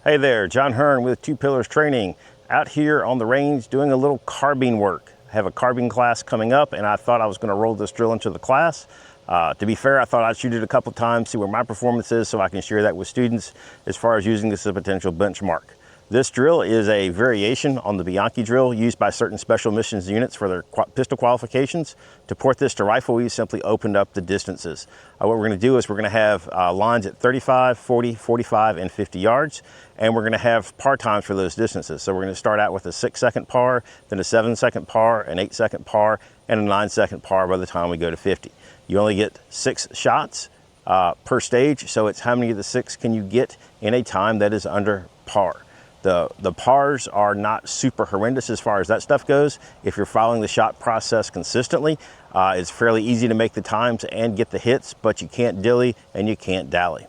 Hey there, John Hearn with Two Pillars Training, out here on the range doing a little carbine work. I have a carbine class coming up and I thought I was going to roll this drill into the class. To be fair, I thought I'd shoot it a couple times, see where my performance is so I can share that with students as far as using this as a potential benchmark. This drill is a variation on the Bianchi drill used by certain special missions units for their pistol qualifications. To port this to rifle, we simply opened up the distances. What we're going to do is we're going to have lines at 35, 40, 45, and 50 yards, and we're going to have par times for those distances. So we're going to start out with a 6-second par, then a 7-second par, an 8-second par, and a 9-second par by the time we go to 50. You only get 6 shots per stage, so it's how many of the 6 can you get in a time that is under par. The pars are not super horrendous as far as that stuff goes. If you're following the shot process consistently, it's fairly easy to make the times and get the hits, but you can't dilly and you can't dally.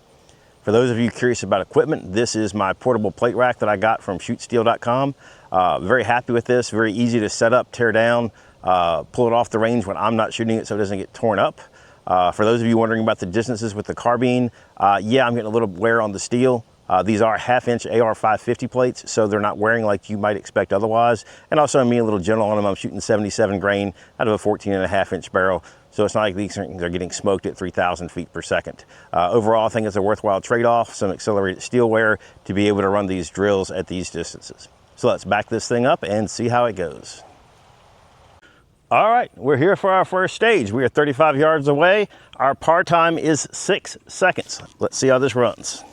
For those of you curious about equipment, this is my portable plate rack that I got from shootsteel.com. Very happy with this, very easy to set up, tear down, pull it off the range when I'm not shooting it so it doesn't get torn up. For those of you wondering about the distances with the carbine, yeah, I'm getting a little wear on the steel. These are 1/2-inch AR 550 plates, so they're not wearing like you might expect otherwise. And also I'm being a little gentle on them. I'm shooting 77 grain out of a 14.5-inch barrel. So it's not like these things are getting smoked at 3,000 feet per second. Overall, I think it's a worthwhile trade-off, some accelerated steel wear to be able to run these drills at these distances. So let's back this thing up and see how it goes. All right, we're here for our first stage. We are 35 yards away. Our par time is 6 seconds. Let's see how this runs.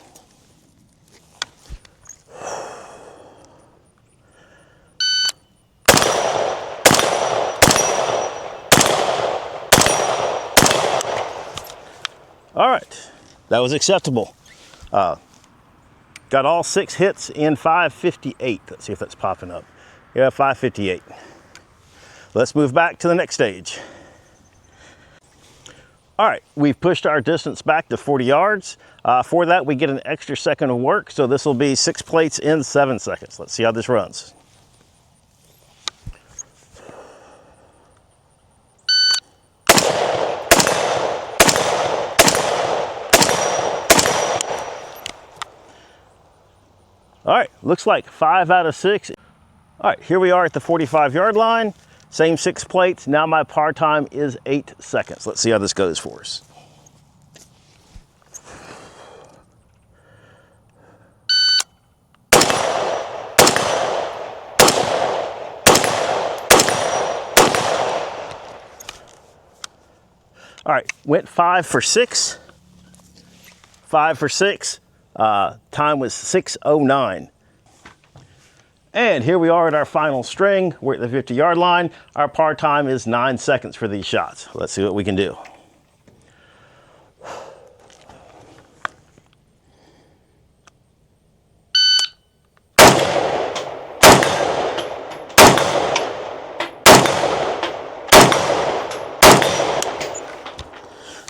All right, that was acceptable. Got all 6 hits in 5:58. Let's see if that's popping up. Yeah, 5:58. Let's move back to the next stage. All right, we've pushed our distance back to 40 yards. For that, we get an extra second of work. So this will be 6 plates in 7 seconds. Let's see how this runs. All right, looks like 5 out of 6. All right, here we are at the 45-yard line. Same 6 plates. Now my par time is 8 seconds. Let's see how this goes for us. All right, went 5 for 6. 5 for 6. Time was 6:09. And here we are at our final string. We're at the 50-yard line. Our par time is 9 seconds for these shots. Let's see what we can do.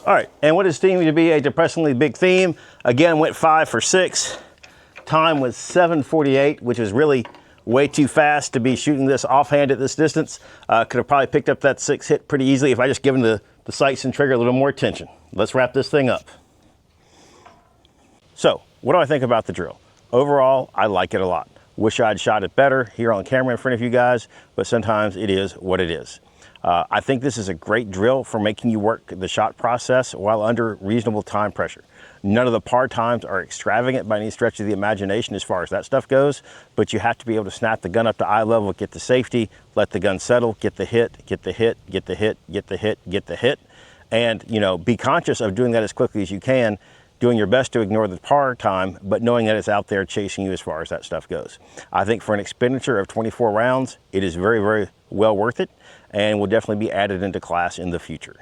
All right, and what is deemed to be a depressingly big theme, again, went 5 for 6. Time was 7:48, which is really way too fast to be shooting this offhand at this distance. Could have probably picked up that 6 hit pretty easily if I just given the sights and trigger a little more attention. Let's wrap this thing up. So, what do I think about the drill? Overall, I like it a lot. Wish I'd shot it better here on camera in front of you guys, but sometimes it is what it is. I think this is a great drill for making you work the shot process while under reasonable time pressure. None of the par times are extravagant by any stretch of the imagination as far as that stuff goes, but you have to be able to snap the gun up to eye level, get the safety, let the gun settle, get the hit, get the hit, get the hit, get the hit, get the hit, and be conscious of doing that as quickly as you can, doing your best to ignore the par time, but knowing that it's out there chasing you as far as that stuff goes. I think for an expenditure of 24 rounds, it is very, very well worth it and will definitely be added into class in the future.